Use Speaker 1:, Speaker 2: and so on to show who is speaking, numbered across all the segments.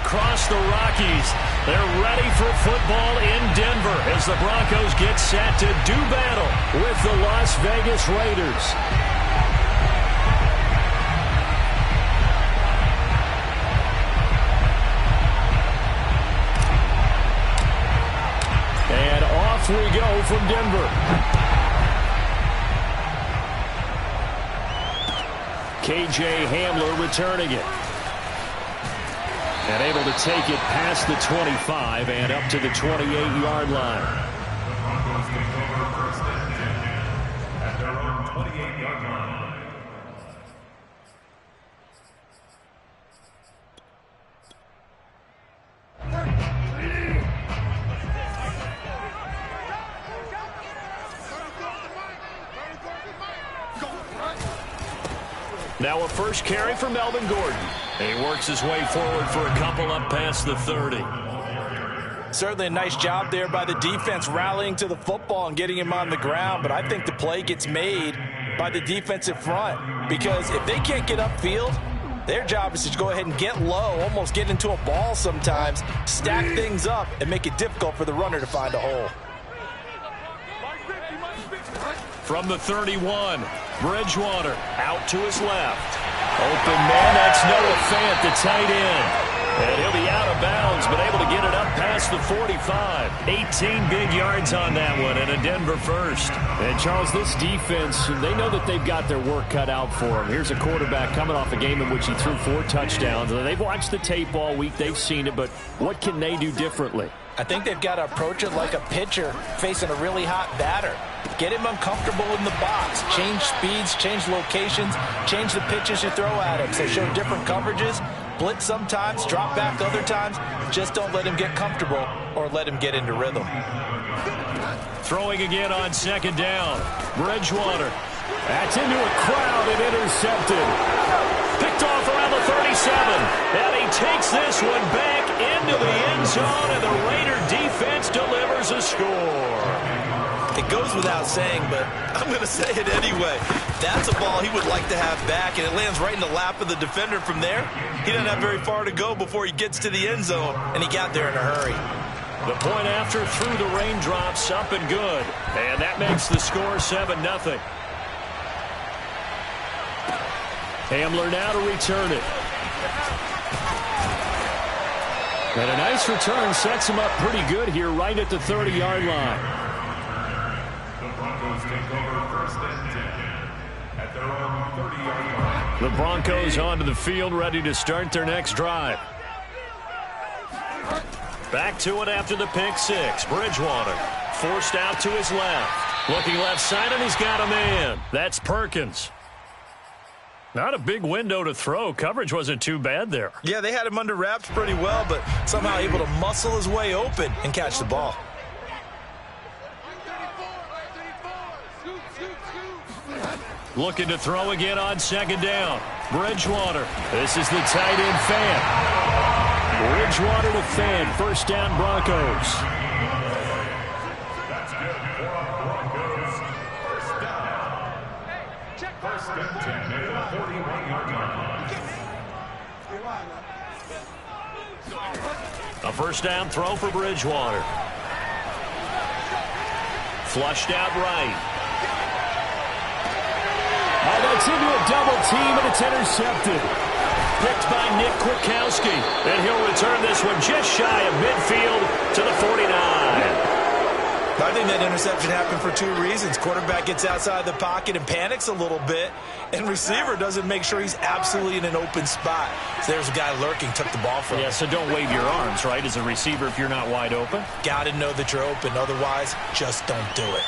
Speaker 1: across the Rockies. They're ready for football in Denver as the Broncos get set to do battle with the Las Vegas Raiders. And off we go from Denver. KJ Hamler returning it. And able to take it past the 25 and up to the 28-yard line. At their own 28-yard line. Now a first carry for Melvin Gordon. And he works his way forward for a couple up past the 30.
Speaker 2: Certainly a nice job there by the defense rallying to the football and getting him on the ground. But I think the play gets made by the defensive front. Because if they can't get upfield, their job is to go ahead and get low, almost get into a ball sometimes, stack things up, and make it difficult for the runner to find a hole.
Speaker 1: From the 31, Bridgewater out to his left. Open man, that's Noah Fant, the tight end. And he'll be out of bounds, but able to get it up past the 45. 18 big yards on that one, and a Denver first. And, Charles, this defense, they know that they've got their work cut out for them. Here's a quarterback coming off a game in which he threw 4 touchdowns. They've watched the tape all week. They've seen it, but what can they do differently?
Speaker 2: I think they've got to approach it like a pitcher facing a really hot batter. Get him uncomfortable in the box. Change speeds, change locations, change the pitches you throw at him. So show different coverages, blitz sometimes, drop back other times. Just don't let him get comfortable or let him get into rhythm.
Speaker 1: Throwing again on second down. Bridgewater. That's into a crowd and intercepted. Picked off around the 37. And he takes this one back into the end zone, and the Raider defense delivers a score.
Speaker 3: It goes without saying, but I'm going to say it anyway. That's a ball he would like to have back, and it lands right in the lap of the defender from there. He doesn't have very far to go before he gets to the end zone, and he got there in a hurry.
Speaker 1: The point after through the raindrops, up and good. And that makes the score 7-0. Hamler now to return it. And a nice return sets him up pretty good here right at the 30-yard line. Take over first and 10 at their own 30-yard line. The Broncos onto the field, ready to start their next drive. Back to it after the pick six. Bridgewater forced out to his left. Looking left side, and he's got a man. That's Perkins. Not a big window to throw. Coverage wasn't too bad there.
Speaker 3: Yeah, they had him under wraps pretty well, but somehow able to muscle his way open and catch the ball.
Speaker 1: Looking to throw again on second down. Bridgewater. This is the tight end Fant. Bridgewater to Fant. First down Broncos. That's good for our Broncos. First down. First and 10 at the 41-yard line. A first down throw for Bridgewater. Flushed out right. That's into a double team, and it's intercepted. Picked by Nick Kwiatkowski. And he'll return this one just shy of midfield to the 49.
Speaker 2: I think that interception happened for 2 reasons. Quarterback gets outside the pocket and panics a little bit, and receiver doesn't make sure he's absolutely in an open spot. So there's a guy lurking, took the ball from him.
Speaker 1: Yeah, so don't wave your arms, right, as a receiver if you're not wide open.
Speaker 2: Got to know that you're open. Otherwise, just don't do it.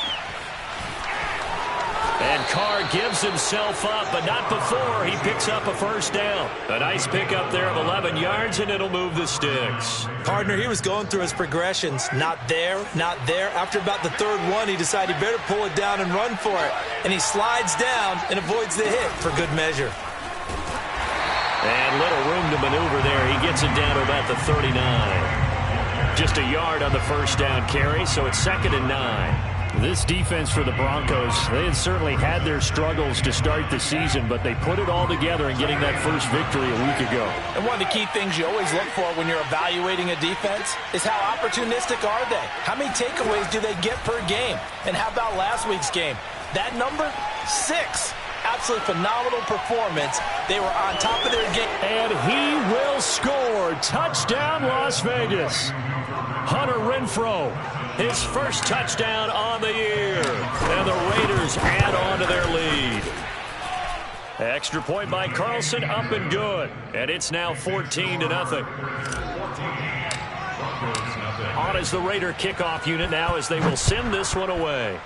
Speaker 1: And Carr gives himself up, but not before he picks up a first down. A nice pickup there of 11 yards, and it'll move the sticks.
Speaker 2: Partner, he was going through his progressions. Not there, not there. After about the third one, he decided he better pull it down and run for it. And he slides down and avoids the hit for good measure.
Speaker 1: And little room to maneuver there. He gets it down to about the 39. Just a yard on the first down carry, so it's 2nd and 9. This defense for the Broncos, they had certainly had their struggles to start the season, but they put it all together in getting that first victory a week ago.
Speaker 2: And one of the key things you always look for when you're evaluating a defense is how opportunistic are they? How many takeaways do they get per game? And how about last week's game? That number, 6. Absolutely phenomenal performance. They were on top of their game.
Speaker 1: And he will score. Touchdown, Las Vegas. Hunter Renfrow, his first touchdown on the year. And the Raiders add on to their lead. Extra point by Carlson, up and good. And it's now 14-0. On is the Raider kickoff unit now as they will send this one away.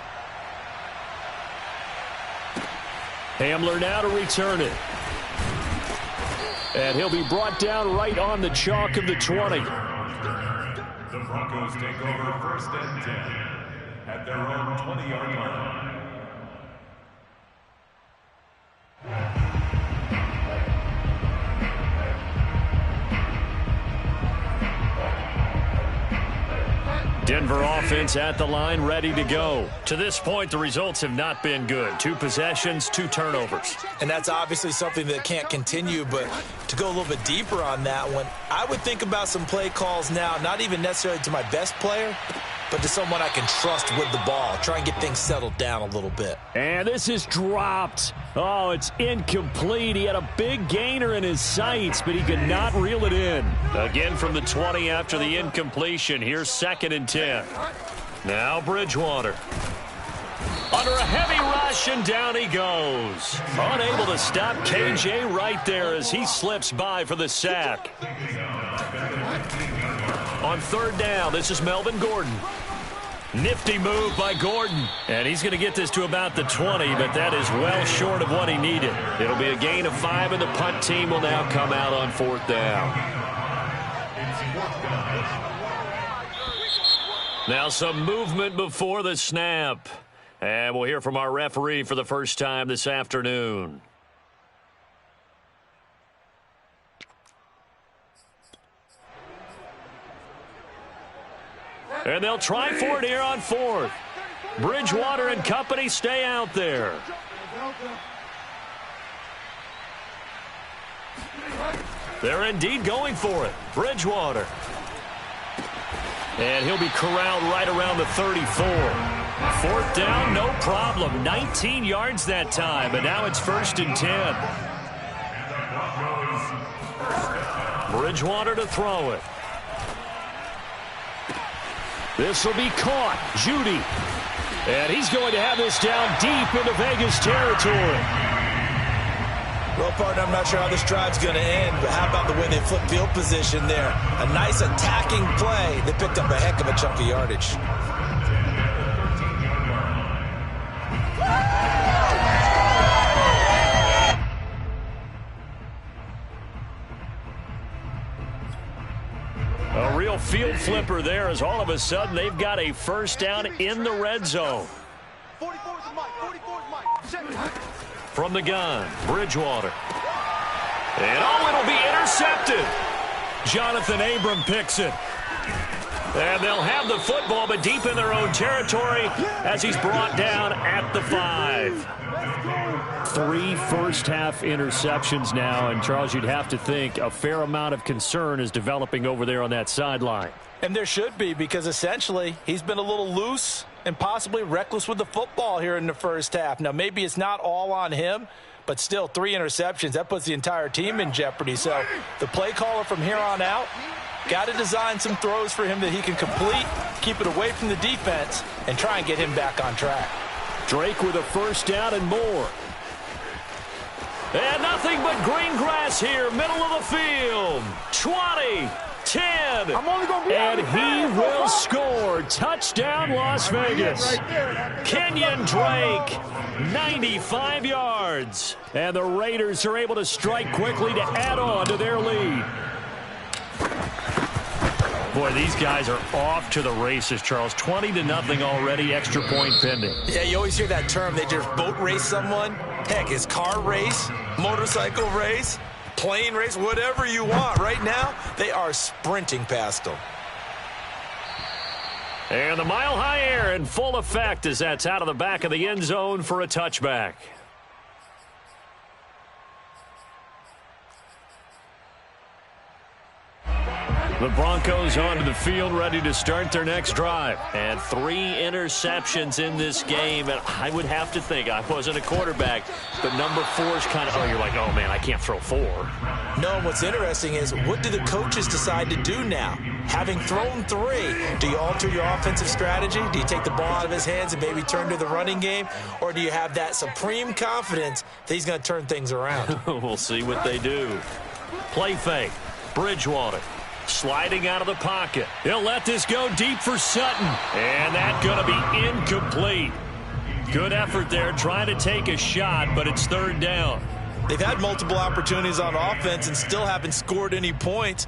Speaker 1: Hamler now to return it. And he'll be brought down right on the chalk of the 20.
Speaker 4: The Broncos take over 1st and 10 at their own 20-yard line.
Speaker 1: Denver offense at the line, ready to go. To this point, the results have not been good. 2 possessions, 2 turnovers.
Speaker 2: And that's obviously something that can't continue, but to go a little bit deeper on that one, I would think about some play calls now, not even necessarily to my best player, but to someone I can trust with the ball. Try and get things settled down a little bit.
Speaker 1: And this is dropped. Oh, it's incomplete. He had a big gainer in his sights, but he could not reel it in. Again from the 20 after the incompletion. Here's 2nd and 10. Now Bridgewater. Under a heavy rush, and down he goes. Unable to stop KJ right there as he slips by for the sack. On 3rd down, this is Melvin Gordon. Nifty move by Gordon. And he's going to get this to about the 20, but that is well short of what he needed. It'll be a gain of 5, and the punt team will now come out on 4th down. Now some movement before the snap. And we'll hear from our referee for the first time this afternoon. And they'll try for it here on 4th. Bridgewater and company stay out there. They're indeed going for it. Bridgewater. And he'll be corralled right around the 34. 4th down, no problem. 19 yards that time, but now it's 1st and 10. Bridgewater to throw it. This will be caught. Judy. And he's going to have this down deep into Vegas territory.
Speaker 2: Well, partner, I'm not sure how this drive's going to end, but how about the way they flip field position there? A nice attacking play. They picked up a heck of a chunk of yardage.
Speaker 1: A real field flipper there as all of a sudden they've got a 1st down in the red zone.
Speaker 5: 44's Mike.
Speaker 1: From the gun, Bridgewater. And it'll be intercepted. Jonathan Abram picks it. And they'll have the football, but deep in their own territory as he's brought down at the 5. 3 first-half interceptions now, and Charles, you'd have to think a fair amount of concern is developing over there on that sideline.
Speaker 2: And there should be, because essentially he's been a little loose and possibly reckless with the football here in the first half. Now, maybe it's not all on him, but still 3 interceptions. That puts the entire team in jeopardy. So the play caller from here on out got to design some throws for him that he can complete, keep it away from the defense, and try and get him back on track.
Speaker 1: Drake with a 1st down and more. And nothing but green grass here, middle of the field. 20, 10, and he will score. Touchdown, Las Vegas. Kenyon Drake, 95 yards. And the Raiders are able to strike quickly to add on to their lead. Boy, these guys are off to the races, Charles. 20-0 already, extra point pending.
Speaker 2: Yeah, you always hear that term. They just boat race someone. Heck, it's car race, motorcycle race, plane race, whatever you want. Right now, they are sprinting past them.
Speaker 1: And the mile-high air in full effect as that's out of the back of the end zone for a touchback. The Broncos onto the field, ready to start their next drive. And 3 interceptions in this game. And I would have to think, I wasn't a quarterback, but number 4 is kind of, you're like, oh, man, I can't throw 4.
Speaker 2: No, and what's interesting is, what do the coaches decide to do now? Having thrown 3, do you alter your offensive strategy? Do you take the ball out of his hands and maybe turn to the running game? Or do you have that supreme confidence that he's going to turn things around?
Speaker 1: We'll see what they do. Play fake. Bridgewater. Sliding out of the pocket. He'll let this go deep for Sutton. And that's going to be incomplete. Good effort there trying to take a shot, but it's 3rd down.
Speaker 2: They've had multiple opportunities on offense and still haven't scored any points.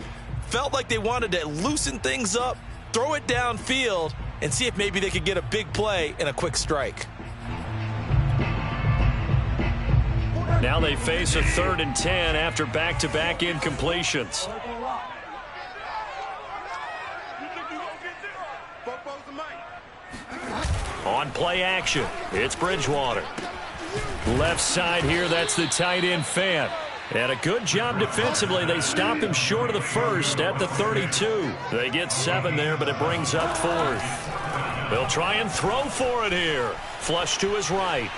Speaker 2: Felt like they wanted to loosen things up, throw it downfield, and see if maybe they could get a big play and a quick strike.
Speaker 1: Now they face a 3rd and 10 after back-to-back incompletions. On play action, it's Bridgewater. Left side here, that's the tight end Fan. And a good job defensively. They stop him short of the first at the 32. They get 7 there, but it brings up 4th. They'll try and throw for it here. Flush to his right.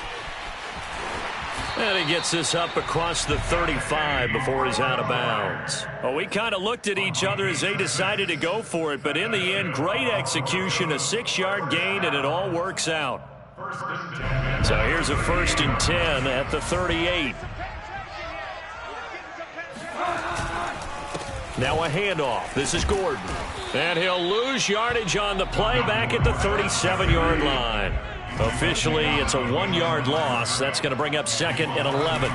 Speaker 1: And he gets this up across the 35 before he's out of bounds. Well, we kind of looked at each other as they decided to go for it, but in the end, great execution, a 6-yard gain, and it all works out. So here's a 1st and 10 at the 38. Now a handoff. This is Gordon. And he'll lose yardage on the play back at the 37-yard line. Officially, it's a 1-yard loss. That's going to bring up 2nd and 11.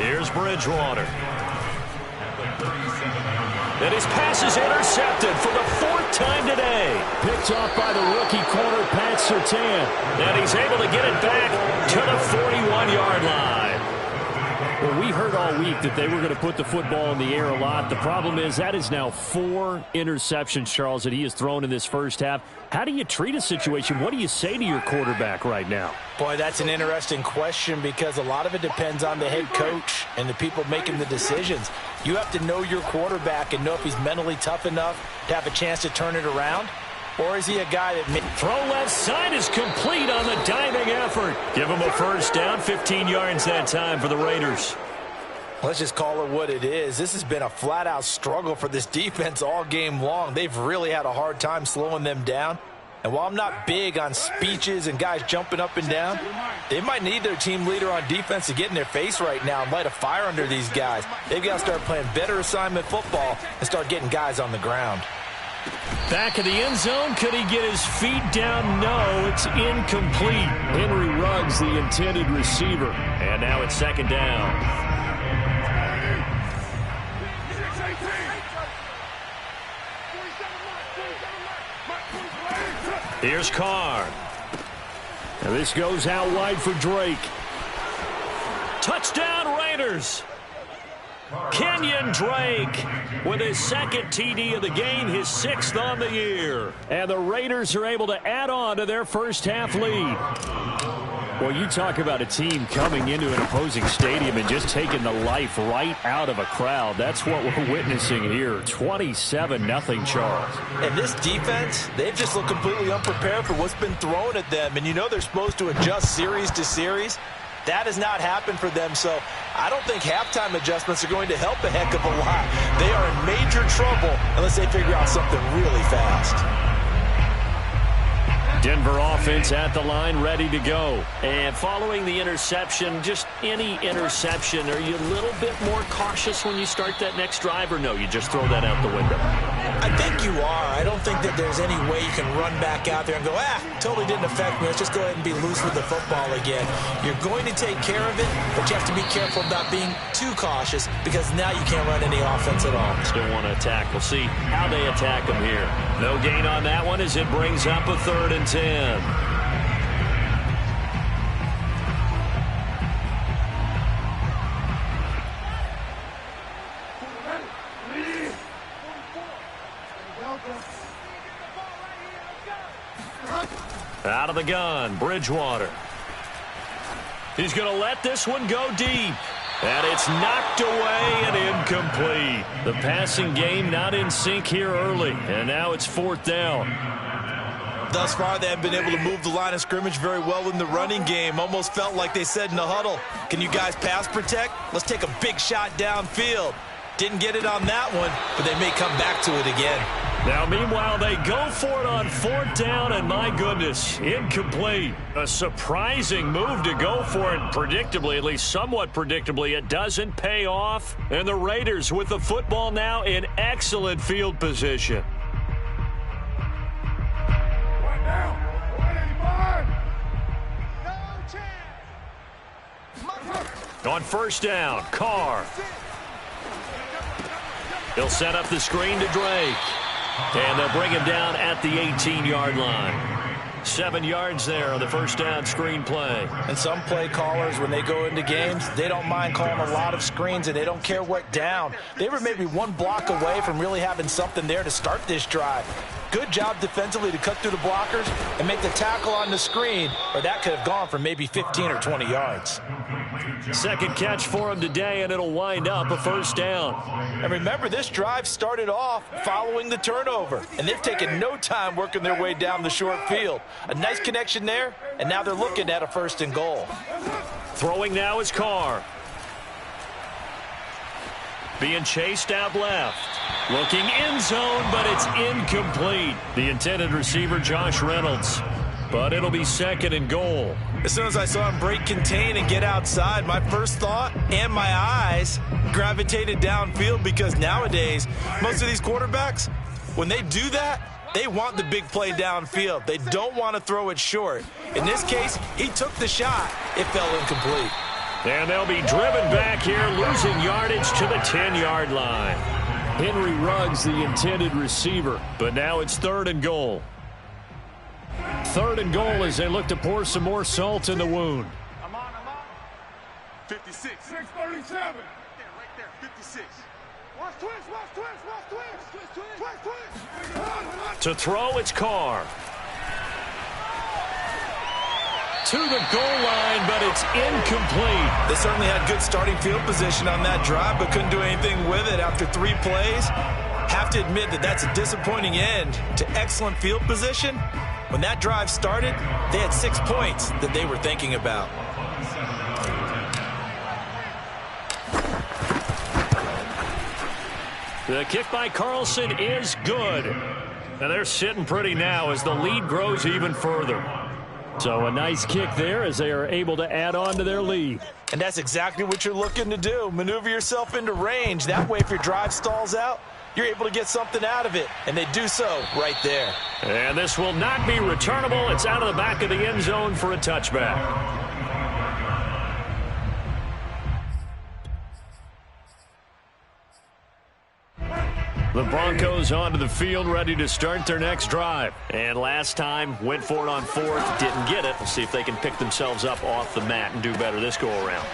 Speaker 1: Here's Bridgewater. And his pass is intercepted for the 4th time today. Picked off by the rookie corner, Pat Surtain. And he's able to get it back to the 41-yard line. Well, we heard all week that they were going to put the football in the air a lot. The problem is that is now 4 interceptions, Charles, that he has thrown in this first half. How do you treat a situation? What do you say to your quarterback right now?
Speaker 2: Boy, that's an interesting question because a lot of it depends on the head coach and the people making the decisions. You have to know your quarterback and know if he's mentally tough enough to have a chance to turn it around. Or is he a guy that...
Speaker 1: Throw left side is complete on the diving effort. Give him a 1st down, 15 yards that time for the Raiders.
Speaker 2: Let's just call it what it is. This has been a flat-out struggle for this defense all game long. They've really had a hard time slowing them down. And while I'm not big on speeches and guys jumping up and down, they might need their team leader on defense to get in their face right now and light a fire under these guys. They've got to start playing better assignment football and start getting guys on the ground.
Speaker 1: Back of the end zone. Could he get his feet down? No, it's incomplete. Henry Ruggs, the intended receiver. And now it's 2nd down. Here's Carr. And this goes out wide for Drake. Touchdown, Raiders. Kenyon Drake with his 2nd TD of the game, his 6th on the year. And the Raiders are able to add on to their first half lead. Well, you talk about a team coming into an opposing stadium and just taking the life right out of a crowd. That's what we're witnessing here. 27-0, Charles.
Speaker 2: And this defense, they've just looked completely unprepared for what's been thrown at them. And you know they're supposed to adjust series to series. That has not happened for them, so I don't think halftime adjustments are going to help a heck of a lot. They are in major trouble unless they figure out something really fast.
Speaker 1: Denver offense at the line, ready to go. And following the interception, just any interception, are you a little bit more cautious when you start that next drive, or no, you just throw that out the window?
Speaker 2: I think you are. I don't think that there's any way you can run back out there and go, totally didn't affect me. Let's just go ahead and be loose with the football again. You're going to take care of it, but you have to be careful about being too cautious because now you can't run any offense at all.
Speaker 1: Still want to attack. We'll see how they attack them here. No gain on that one as it brings up a 3rd and 10. Out of the gun, Bridgewater. He's going to let this one go deep. And it's knocked away and incomplete. The passing game not in sync here early. And now it's 4th down.
Speaker 3: Thus far, they haven't been able to move the line of scrimmage very well in the running game. Almost felt like they said in the huddle, can you guys pass protect? Let's take a big shot downfield. Didn't get it on that one, but they may come back to it again.
Speaker 1: Now, meanwhile, they go for it on 4th down, and my goodness, incomplete. A surprising move to go for it, predictably, at least somewhat predictably. It doesn't pay off, and the Raiders with the football now in excellent field position. On 1st down, Carr. He'll set up the screen to Drake. And they'll bring him down at the 18-yard line. 7 yards there on the 1st down screen play.
Speaker 2: And some play callers, when they go into games, they don't mind calling a lot of screens, and they don't care what down. They were maybe 1 block away from really having something there to start this drive. Good job defensively to cut through the blockers and make the tackle on the screen, or that could have gone for maybe 15 or 20 yards.
Speaker 1: Second catch for him today, and it'll wind up a 1st down.
Speaker 2: And remember, this drive started off following the turnover, and they've taken no time working their way down the short field. A nice connection there, and now they're looking at a 1st and goal.
Speaker 1: Throwing now is Carr. Being chased out left. Looking end zone, but it's incomplete. The intended receiver, Josh Reynolds. But it'll be 2nd and goal.
Speaker 2: As soon as I saw him break contain and get outside, my first thought and my eyes gravitated downfield, because nowadays, most of these quarterbacks, when they do that, they want the big play downfield. They don't want to throw it short. In this case, he took the shot. It fell incomplete.
Speaker 1: And they'll be driven back here, losing yardage to the 10-yard line. Henry Ruggs, the intended receiver, but now it's 3rd and goal. 3rd and goal as they look to pour some more salt in the wound.
Speaker 5: I'm on. 56. 637. Right there, 56. Watch twist.
Speaker 1: To throw, it's Carr. To the goal line, but it's incomplete.
Speaker 2: They certainly had good starting field position on that drive, but couldn't do anything with it after 3 plays. Have to admit that that's a disappointing end to excellent field position. When that drive started, they had 6 points that they were thinking about.
Speaker 1: The kick by Carlson is good. And they're sitting pretty now as the lead grows even further. So a nice kick there as they are able to add on to their lead.
Speaker 2: And that's exactly what you're looking to do. Maneuver yourself into range. That way, if your drive stalls out, you're able to get something out of it. And they do so right there.
Speaker 1: And this will not be returnable. It's out of the back of the end zone for a touchback. The Broncos onto the field, ready to start their next drive. And last time, went for it on 4th, didn't get it. We'll see if they can pick themselves up off the mat and do better this go-around.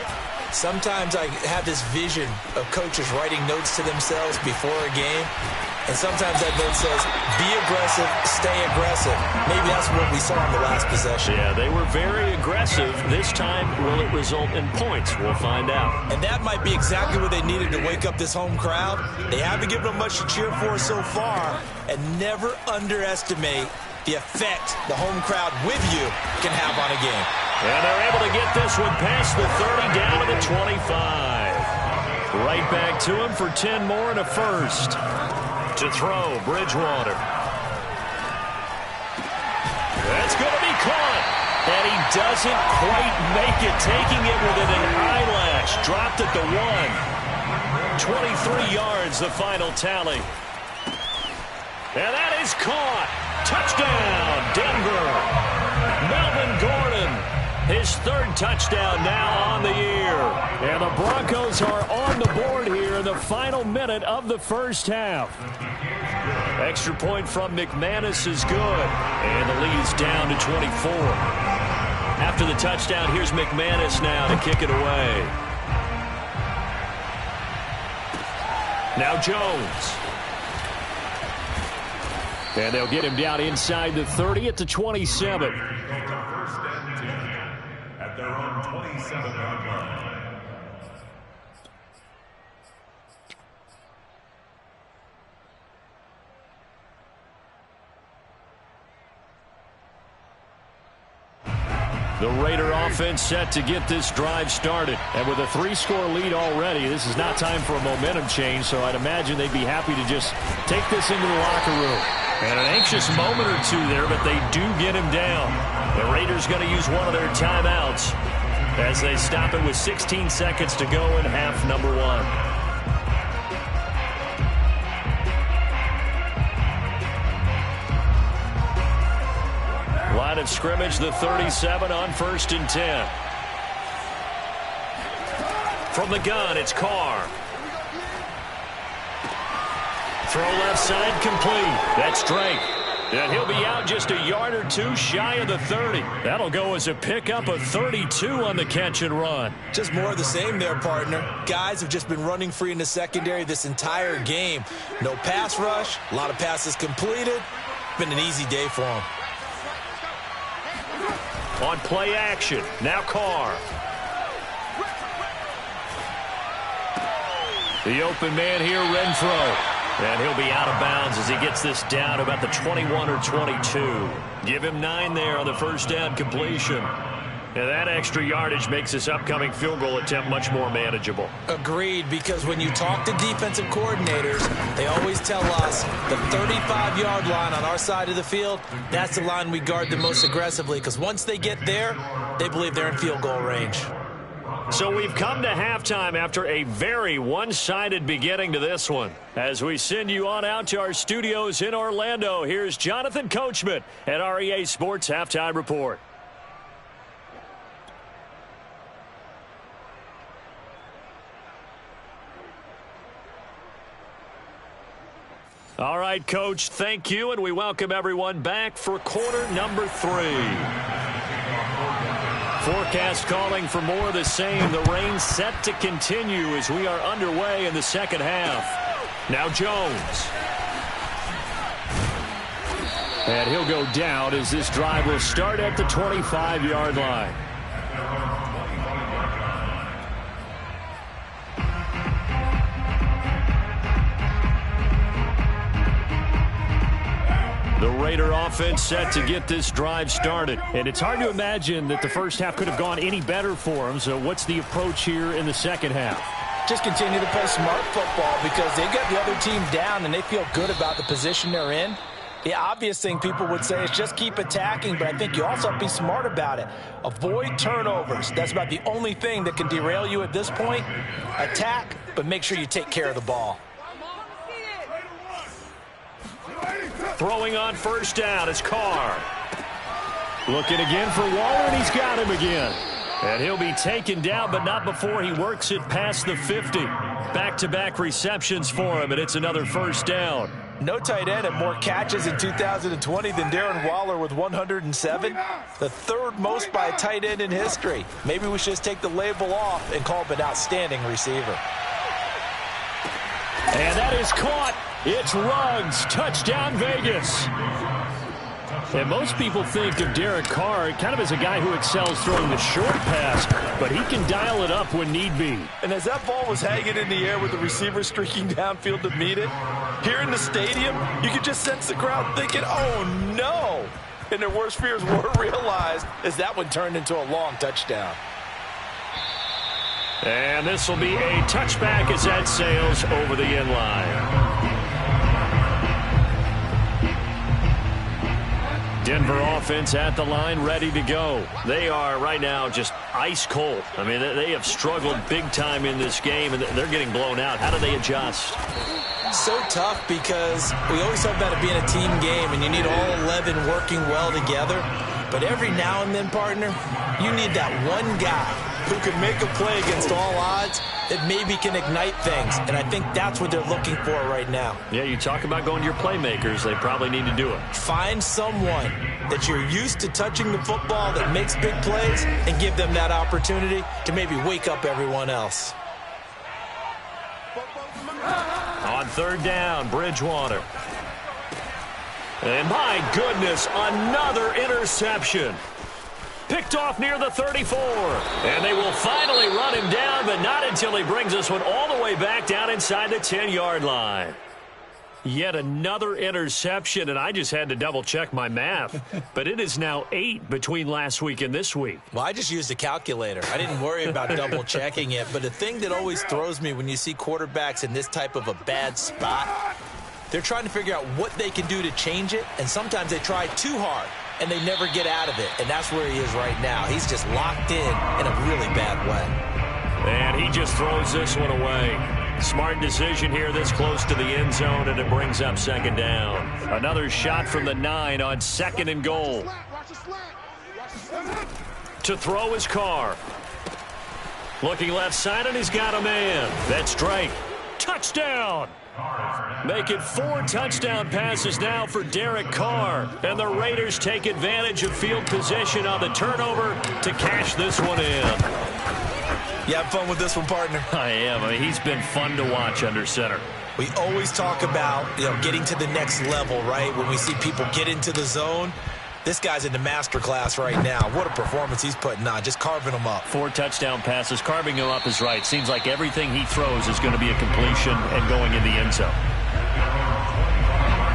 Speaker 2: Sometimes I have this vision of coaches writing notes to themselves before a game. And sometimes that note says, be aggressive, stay aggressive. Maybe that's what we saw in the last possession.
Speaker 1: Yeah, they were very aggressive. This time, will it result in points? We'll find out.
Speaker 2: And that might be exactly what they needed to wake up this home crowd. They haven't given them much to cheer for so far. And never underestimate the effect the home crowd with you can have on a game.
Speaker 1: And they're able to get this one past the 30 down to the 25. Right back to him for 10 more and a 1st. To throw, Bridgewater. That's going to be caught. And he doesn't quite make it, taking it within an eyelash. Dropped at the 1. 23 yards, the final tally. And that is caught. Touchdown, Denver. Melvin Gordon, his 3rd touchdown now on the year. And the Broncos are on the board here in the final minute of the 1st half. Extra point from McManus is good. And the lead is down to 24. After the touchdown, here's McManus now to kick it away. Now Jones. And they'll get him down inside the 30 at the 27.
Speaker 4: First and 10 at their own 27-yard line.
Speaker 1: The Raider offense set to get this drive started. And with a 3-score lead already, this is not time for a momentum change, so I'd imagine they'd be happy to just take this into the locker room. And an anxious moment or two there, but they do get him down. The Raiders going to use one of their timeouts as they stop it with 16 seconds to go in half number 1. Line of scrimmage, the 37 on 1st and 10. From the gun, it's Carr. Throw left side complete. That's Drake. And he'll be out just a yard or two shy of the 30. That'll go as a pickup of 32 on the catch and run.
Speaker 2: Just more of the same there, partner. Guys have just been running free in the secondary this entire game. No pass rush, a lot of passes completed. Been an easy day for them.
Speaker 1: On play action, now Carr. The open man here, Renfro. And he'll be out of bounds as he gets this down about the 21 or 22. Give him 9 there on the first down completion. And that extra yardage makes this upcoming field goal attempt much more manageable.
Speaker 2: Agreed, because when you talk to defensive coordinators, they always tell us the 35-yard line on our side of the field, that's the line we guard the most aggressively, because once they get there, they believe they're in field goal range.
Speaker 1: So we've come to halftime after a very one-sided beginning to this one. As we send you on out to our studios in Orlando, here's Jonathan Coachman at REA Sports Halftime Report. All right, Coach, thank you, and we welcome everyone back for quarter number 3. Forecast calling for more of the same. The rain set to continue as we are underway in the second half. Now Jones. And he'll go down as this drive will start at the 25-yard line. The Raider offense set to get this drive started. And it's hard to imagine that the first half could have gone any better for them. So what's the approach here in the second half?
Speaker 2: Just continue to play smart football because they've got the other team down and they feel good about the position they're in. The obvious thing people would say is just keep attacking, but I think you also have to be smart about it. Avoid turnovers. That's about the only thing that can derail you at this point. Attack, but make sure you take care of the ball.
Speaker 1: Throwing on first down is Carr. Looking again for Waller, and he's got him again. And he'll be taken down, but not before he works it past the 50. Back-to-back receptions for him, and it's another first down.
Speaker 2: No tight end had more catches in 2020 than Darren Waller with 107. The third most by a tight end in history. Maybe we should just take the label off and call him an outstanding receiver.
Speaker 1: And that is caught. It's Ruggs. Touchdown, Vegas. And most people think of Derek Carr kind of as a guy who excels throwing the short pass, but he can dial it up when need be.
Speaker 2: And as that ball was hanging in the air with the receiver streaking downfield to meet it, here in the stadium, you could just sense the crowd thinking, oh, no. And their worst fears were realized as that one turned into a long touchdown.
Speaker 1: And this will be a touchback as that sails over the end line. Denver offense at the line, ready to go. They are right now just ice cold. I mean, they have struggled big time in this game, and they're getting blown out. How do they adjust?
Speaker 2: So tough because we always talk about it being a team game, and you need all 11 working well together. But every now and then, partner, you need that one guy who can make a play against all odds that maybe can ignite things. And I think that's what they're looking for right now.
Speaker 1: Yeah, you talk about going to your playmakers. They probably need to do it.
Speaker 2: Find someone that you're used to touching the football that makes big plays and give them that opportunity to maybe wake up everyone else.
Speaker 1: On third down, Bridgewater. And my goodness, another interception. Picked off near the 34. And they will finally run him down, but not until he brings this one all the way back down inside the 10-yard line. Yet another interception, and I just had to double-check my math. But it is now 8 between last week and this week.
Speaker 2: Well, I just used a calculator. I didn't worry about double-checking it. But the thing that always throws me when you see quarterbacks in this type of a bad spot, they're trying to figure out what they can do to change it, and sometimes they try too hard, and they never get out of it. And that's where he is right now. He's just locked in a really bad way.
Speaker 1: And he just throws this one away. Smart decision here this close to the end zone, and it brings up second down. Another shot from the 9 on 2nd and goal. To throw his Carr. Looking left side, and he's got a man. That's Drake. Touchdown! Make it 4 touchdown passes now for Derek Carr. And the Raiders take advantage of field position on the turnover to cash this one in.
Speaker 3: You have fun with this one, partner?
Speaker 1: I am. I mean, he's been fun to watch under center.
Speaker 3: We always talk about, getting to the next level, right? When we see people get into the zone, this guy's in the master class right now. What a performance he's putting on, just carving them up.
Speaker 1: 4 touchdown passes. Carving him up is right. Seems like everything he throws is going to be a completion and going in the end zone.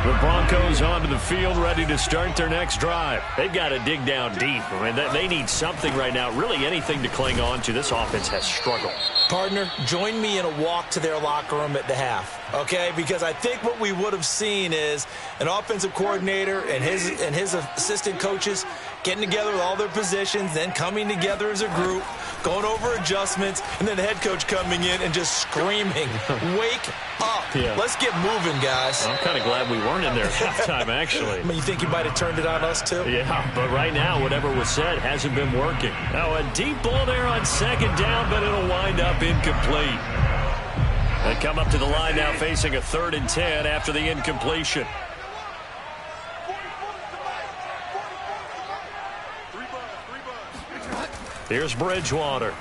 Speaker 1: The Broncos onto the field, ready to start their next drive. They've got to dig down deep. I mean, they need something right now, really anything to cling on to. This offense has struggled.
Speaker 2: Partner, join me in a walk to their locker room at the half, okay? Because I think what we would have seen is an offensive coordinator and his assistant coaches getting together with all their positions, then coming together as a group, going over adjustments, and then the head coach coming in and just screaming, wake up. Yeah. Let's get moving, guys.
Speaker 1: I'm kind of glad we weren't in there at halftime, actually.
Speaker 2: I mean, you think you might have turned it on us, too?
Speaker 1: Yeah, but right now, whatever was said hasn't been working. Now, a deep ball there on 2nd down, but it'll wind up incomplete. They come up to the line now facing a 3rd and 10 after the incompletion. Here's Bridgewater.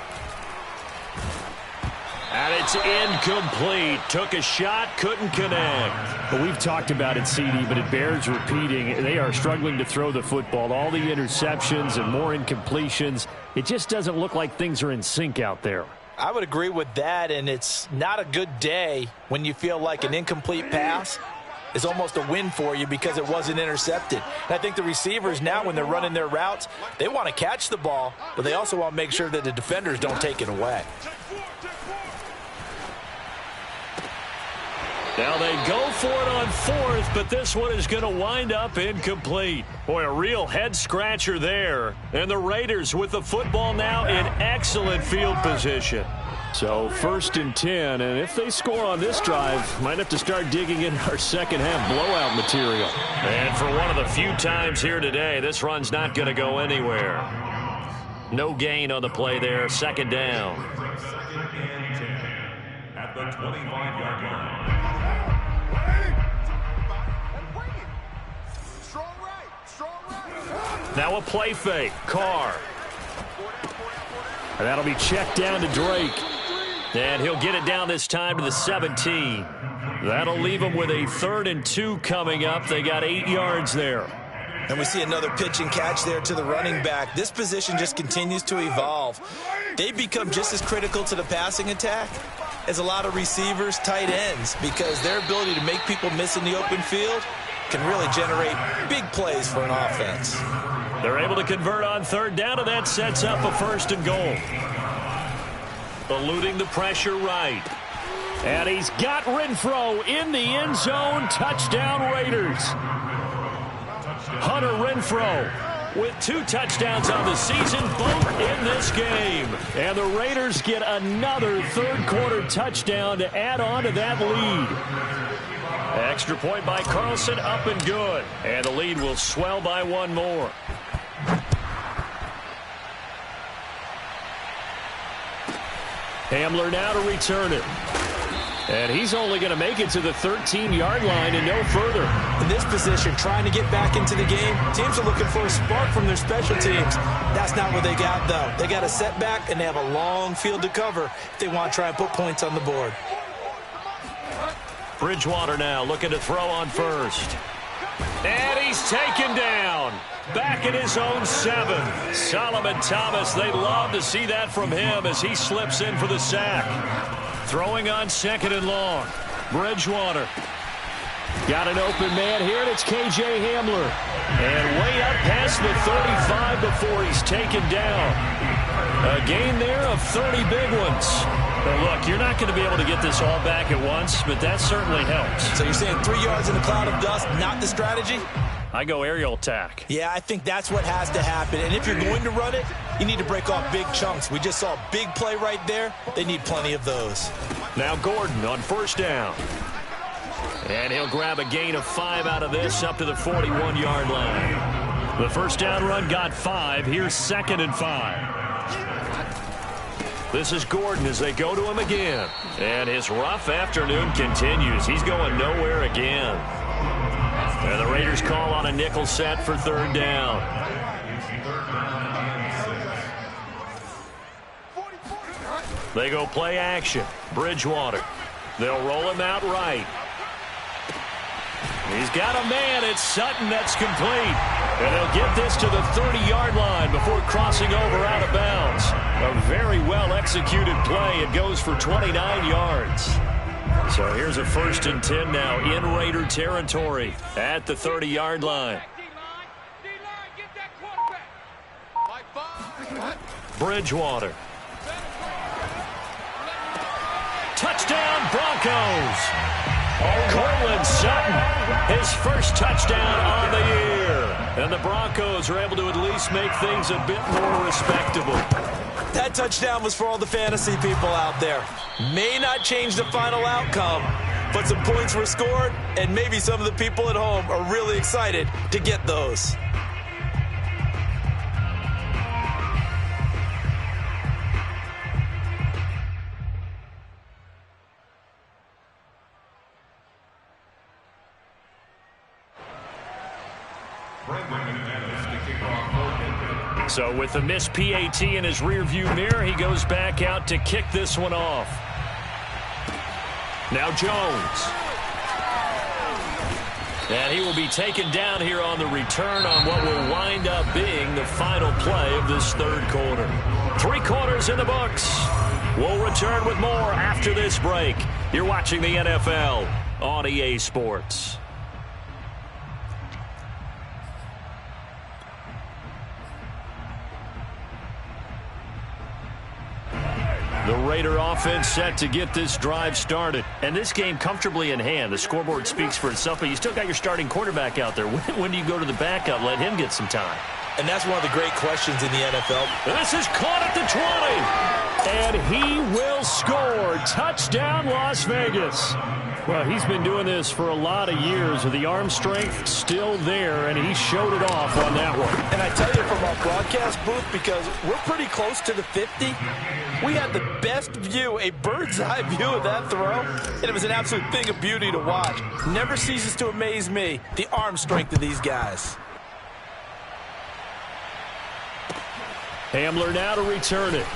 Speaker 1: And it's incomplete. Took a shot, couldn't connect.
Speaker 6: But we've talked about it, CD, but it bears repeating. They are struggling to throw the football. All the interceptions and more incompletions. It just doesn't look like things are in sync out there.
Speaker 2: I would agree with that, and it's not a good day when you feel like an incomplete pass is almost a win for you because it wasn't intercepted. And I think the receivers now, when they're running their routes, they want to catch the ball, but they also want to make sure that the defenders don't take it away.
Speaker 1: Now they go for it on 4th, but this one is going to wind up incomplete. Boy, a real head-scratcher there. And the Raiders with the football now in excellent field position.
Speaker 6: So 1st and 10, and if they score on this drive, might have to start digging in our second-half blowout material.
Speaker 1: And for one of the few times here today, this run's not going to go anywhere. No gain on the play there, 2nd down.
Speaker 4: At the 25-yard line.
Speaker 1: Now a play fake. Carr.
Speaker 6: And that'll be checked down to Drake.
Speaker 1: And he'll get it down this time to the 17. That'll leave them with a 3rd and 2 coming up. They got 8 yards there.
Speaker 3: And we see another pitch and catch there to the running back. This position just continues to evolve. They become just as critical to the passing attack as a lot of receivers, tight ends, because their ability to make people miss in the open field can really generate big plays for an offense.
Speaker 1: They're able to convert on 3rd down, and that sets up a 1st and goal. Eluding the pressure right.
Speaker 6: And he's got Renfro in the end zone. Touchdown, Raiders.
Speaker 1: Hunter Renfro with 2 touchdowns on the season, both in this game.
Speaker 6: And the Raiders get another 3rd quarter touchdown to add on to that lead.
Speaker 1: Extra point by Carlson, up and good. And the lead will swell by 1 more.
Speaker 6: Hamler now to return it. And he's only going to make it to the 13-yard line and no further.
Speaker 2: In this position, trying to get back into the game, teams are looking for a spark from their special teams. That's not what they got, though. They got a setback, and they have a long field to cover if they want to try and put points on the board.
Speaker 1: Bridgewater now looking to throw on 1st. And taken down. Back in his own 7. Solomon Thomas, they love to see that from him as he slips in for the sack. Throwing on 2nd and long. Bridgewater. Got an open man here, and it's K.J. Hamler. And way up past the 35 before he's taken down. A gain there of 30 big ones. But look, you're not going to be able to get this all back at once, but that certainly helps.
Speaker 2: So you're saying 3 yards in a cloud of dust, not the strategy?
Speaker 1: I go aerial attack.
Speaker 2: Yeah, I think that's what has to happen. And if you're going to run it, you need to break off big chunks. We just saw a big play right there. They need plenty of those.
Speaker 1: Now Gordon on 1st down. And he'll grab a gain of 5 out of this up to the 41-yard line. The 1st down run got 5. Here's 2nd and 5. This is Gordon as they go to him again. And his rough afternoon continues. He's going nowhere again. And the Raiders call on a nickel set for 3rd down. They go play action. Bridgewater. They'll roll him out right. He's got a man. It's Sutton that's complete. And he'll get this to the 30-yard line before crossing over out of bounds. A very well-executed play. It goes for 29 yards. So here's a 1st and 10 now in Raider territory at the 30-yard line. Bridgewater. Touchdown, Broncos. Cortland Sutton, his first touchdown on the year. And the Broncos are able to at least make things a bit more respectable.
Speaker 2: That touchdown was for all the fantasy people out there. May not change the final outcome, but some points were scored, and maybe some of the people at home are really excited to get those.
Speaker 1: So with the missed PAT in his rearview mirror, he goes back out to kick this one off. Now Jones. And he will be taken down here on the return on what will wind up being the final play of this 3rd quarter. 3 quarters in the books. We'll return with more after this break. You're watching the NFL on EA Sports. The Raider offense set to get this drive started. And this game comfortably in hand. The scoreboard speaks for itself, but you still got your starting quarterback out there. When do you go to the backup? Let him get some time.
Speaker 2: And that's one of the great questions in the NFL.
Speaker 1: This is caught at the 20. And he will score. Touchdown, Las Vegas. Well, he's been doing this for a lot of years with the arm strength still there, and he showed it off on that one.
Speaker 2: And I tell you from our broadcast booth, because we're pretty close to the 50, we had the best view, a bird's-eye view of that throw, and it was an absolute thing of beauty to watch. Never ceases to amaze me, the arm strength of these guys.
Speaker 6: Hamler now to return it.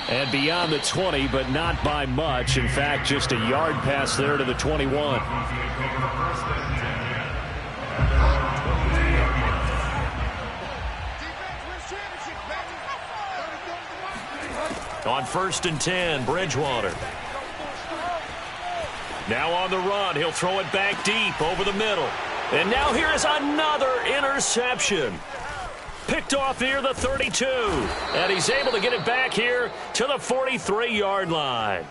Speaker 6: And beyond the 20, but not by much. In fact, just a yard pass there to the 21.
Speaker 1: On 1st and 10, Bridgewater. Now on the run, he'll throw it back deep over the middle. And now here is another interception. Picked off near the 32. And he's able to get it back here to the 43-yard line.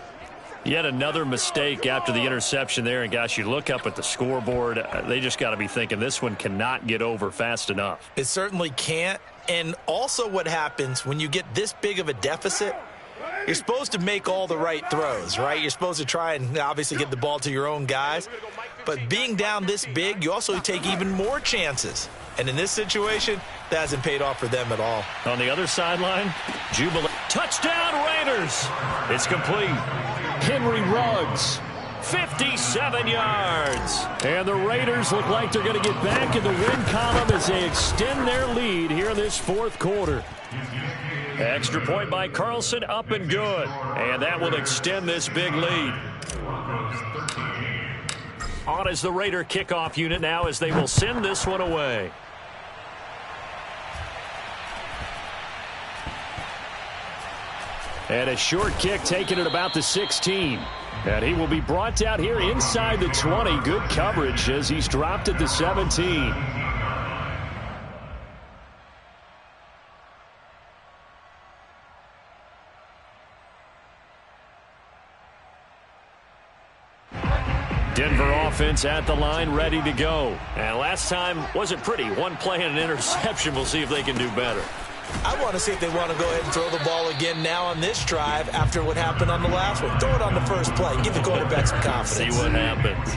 Speaker 1: Yet another mistake after the interception there. And, gosh, you look up at the scoreboard, they just got to be thinking this one cannot get over fast enough.
Speaker 2: It certainly can't. And also what happens when you get this big of a deficit, you're supposed to make all the right throws, right? You're supposed to try and obviously get the ball to your own guys. But being down this big, you also take even more chances. And in this situation, that hasn't paid off for them at all.
Speaker 1: On the other sideline, jubilant. Touchdown, Raiders. It's complete.
Speaker 6: Henry Ruggs.
Speaker 1: 57 yards.
Speaker 6: And the Raiders look like they're going to get back in the win column as they extend their lead here in this 4th quarter.
Speaker 1: Extra point by Carlson, up and good. And that will extend this big lead.
Speaker 6: On as the Raider kickoff unit now as they will send this one away. And a short kick taken at about the 16. And he will be brought down here inside the 20. Good coverage as he's dropped at the 17. Denver offense at the line, ready to go. And last time wasn't pretty. One play and an interception. We'll see if they can do better.
Speaker 2: I want to see if they want to go ahead and throw the ball again now on this drive after what happened on the last one. Throw it on the first play. Give the quarterback some confidence.
Speaker 6: See what happens.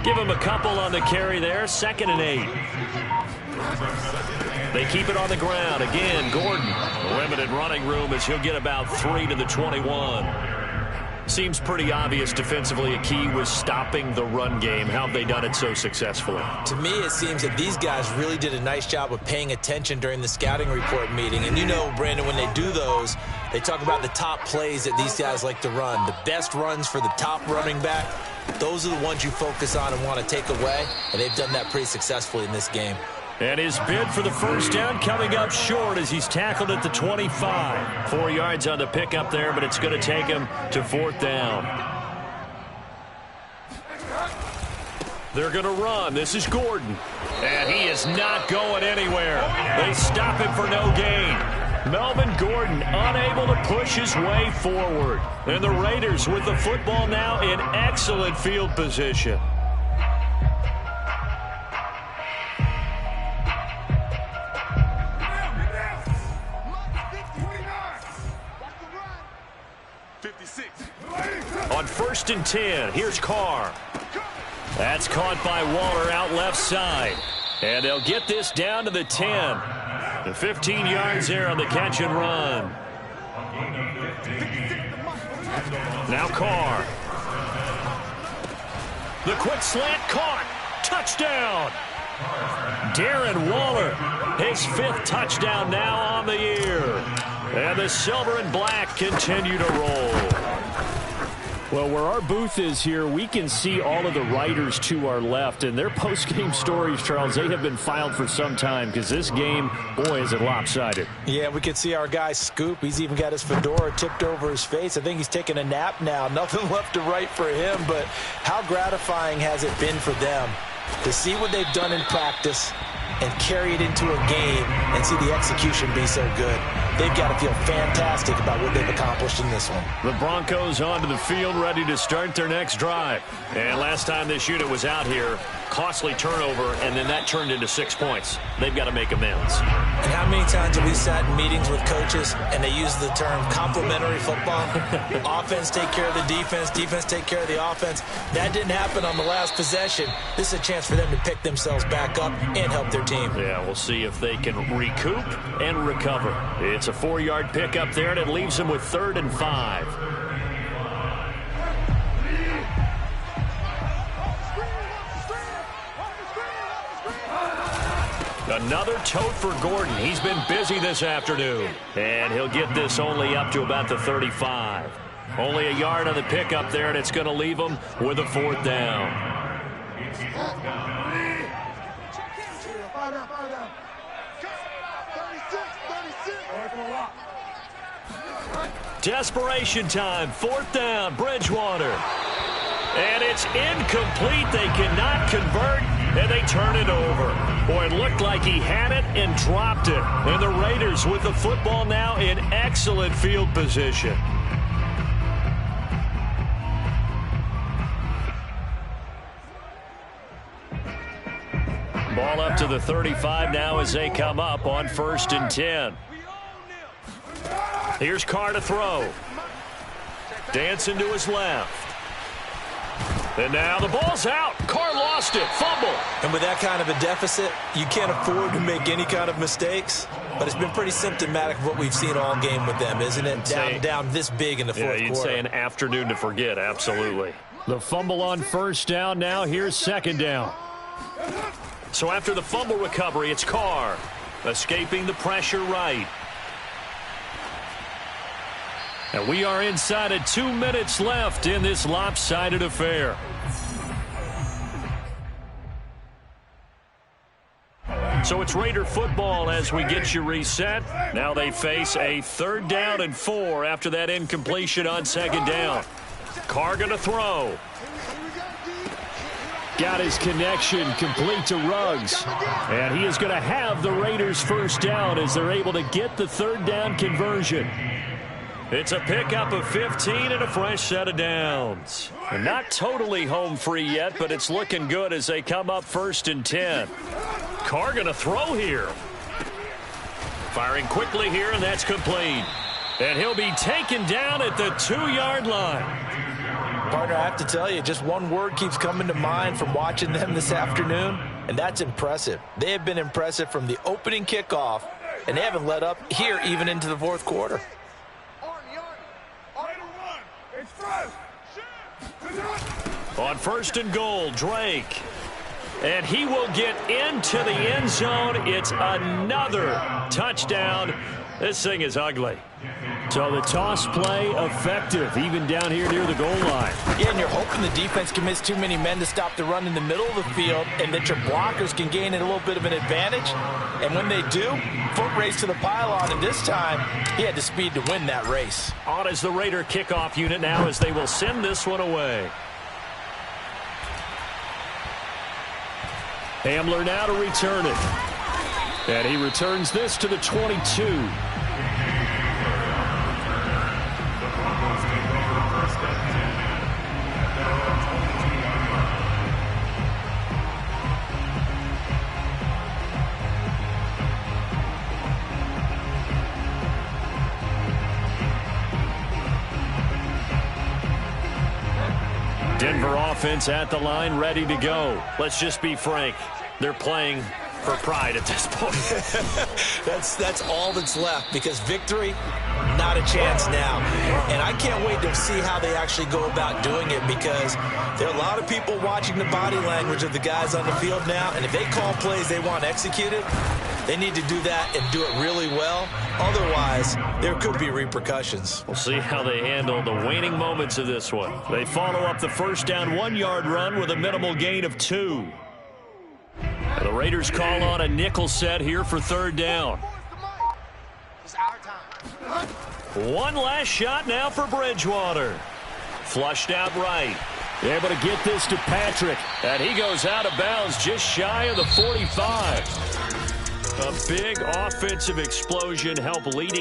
Speaker 6: Give him a couple on the carry there. 2nd and 8. They keep it on the ground. Again, Gordon. Limited running room as he'll get about 3 to the 21. Seems pretty obvious defensively a key was stopping the run game. How have they done it so successfully?
Speaker 2: To me, it seems that these guys really did a nice job of paying attention during the scouting report meeting. And you know, Brandon, when they do those, they talk about the top plays that these guys like to run. The best runs for the top running back, those are the ones you focus on and want to take away. And they've done that pretty successfully in this game.
Speaker 6: And his bid for the first down coming up short as he's tackled at the 25. 4 yards on the pickup there, but it's going to take him to 4th down. They're going to run. This is Gordon. And he is not going anywhere. They stop him for no gain. Melvin Gordon unable to push his way forward. And the Raiders with the football now in excellent field position. On 1st and 10, here's Carr. That's caught by Waller out left side. And they'll get this down to the 10. The 15 yards there on the catch and run. Now Carr. The quick slant caught. Touchdown. Darren Waller, his 5th touchdown now on the year. And the silver and black continue to roll. Well, where our booth is here, we can see all of the writers to our left. And their post-game stories, Charles, they have been filed for some time because this game, boy, is it lopsided.
Speaker 2: Yeah, we can see our guy Scoop. He's even got his fedora tipped over his face. I think he's taking a nap now. Nothing left to write for him. But how gratifying has it been for them to see what they've done in practice and carry it into a game and see the execution be so good. They've got to feel fantastic about what they've accomplished in this one.
Speaker 6: The Broncos onto the field, ready to start their next drive. And last time this unit was out here, costly turnover, and then that turned into 6 points. They've got to make amends.
Speaker 2: And how many times have we sat in meetings with coaches and they use the term complementary football? Offense take care of the defense, defense take care of the offense. That didn't happen on the last possession. This is a chance for them to pick themselves back up and help their team.
Speaker 6: Yeah, we'll see if they can recoup and recover. It's a 4-yard pickup there, and it leaves them with 3rd and 5. Another tote for Gordon. He's been busy this afternoon. And he'll get this only up to about the 35. Only a yard on the pickup there, and it's going to leave him with a 4th down. Desperation time. 4th down. Bridgewater. And it's incomplete. They cannot convert, and they turn it over. Boy, it looked like he had it and dropped it. And the Raiders with the football now in excellent field position. Ball up to the 35 now as they come up on 1st and 10. Here's Carr to throw. Dancing to his left. And now the ball's out. Carr lost it. Fumble.
Speaker 2: And with that kind of a deficit, you can't afford to make any kind of mistakes. But it's been pretty symptomatic of what we've seen all game with them, isn't it? Down this big in the fourth quarter.
Speaker 6: You'd say an afternoon to forget. Absolutely. The fumble on 1st down now. Here's 2nd down. So after the fumble recovery, it's Carr. Escaping the pressure right. And we are inside of 2 minutes left in this lopsided affair. So it's Raider football as we get you reset. Now they face a 3rd down and 4 after that incompletion on 2nd down. Carr going to throw. Got his connection complete to Ruggs. And he is going to have the Raiders 1st down as they're able to get the 3rd down conversion. It's a pickup of 15 and a fresh set of downs. And not totally home free yet, but it's looking good as they come up 1st and 10. Carr going to throw here. Firing quickly here, and that's complete. And he'll be taken down at the 2-yard line.
Speaker 2: Partner, I have to tell you, just one word keeps coming to mind from watching them this afternoon, and that's impressive. They have been impressive from the opening kickoff, and they haven't let up here even into the 4th quarter.
Speaker 6: On 1st and goal, Drake. And he will get into the end zone. It's another touchdown. This thing is ugly. So the toss play effective, even down here near the goal line.
Speaker 2: Yeah, and you're hoping the defense commits too many men to stop the run in the middle of the field and that your blockers can gain a little bit of an advantage. And when they do, foot race to the pylon, and this time he had the speed to win that race.
Speaker 6: On is the Raider kickoff unit now as they will send this one away. Hamler now to return it. And he returns this to the 22. Denver offense at the line, ready to go. Let's just be frank. They're playing for pride at this point.
Speaker 2: That's all that's left, because victory, not a chance now. And I can't wait to see how they actually go about doing it, because there are a lot of people watching the body language of the guys on the field now, and if they call plays they want executed, they need to do that and do it really well. Otherwise, there could be repercussions.
Speaker 6: We'll see how they handle the waning moments of this one. They follow up the 1st down 1-yard run with a minimal gain of 2. The Raiders call on a nickel set here for 3rd down. One last shot now for Bridgewater. Flushed out right. Able to get this to Patrick. And he goes out of bounds just shy of the 45. A big offensive explosion helped leading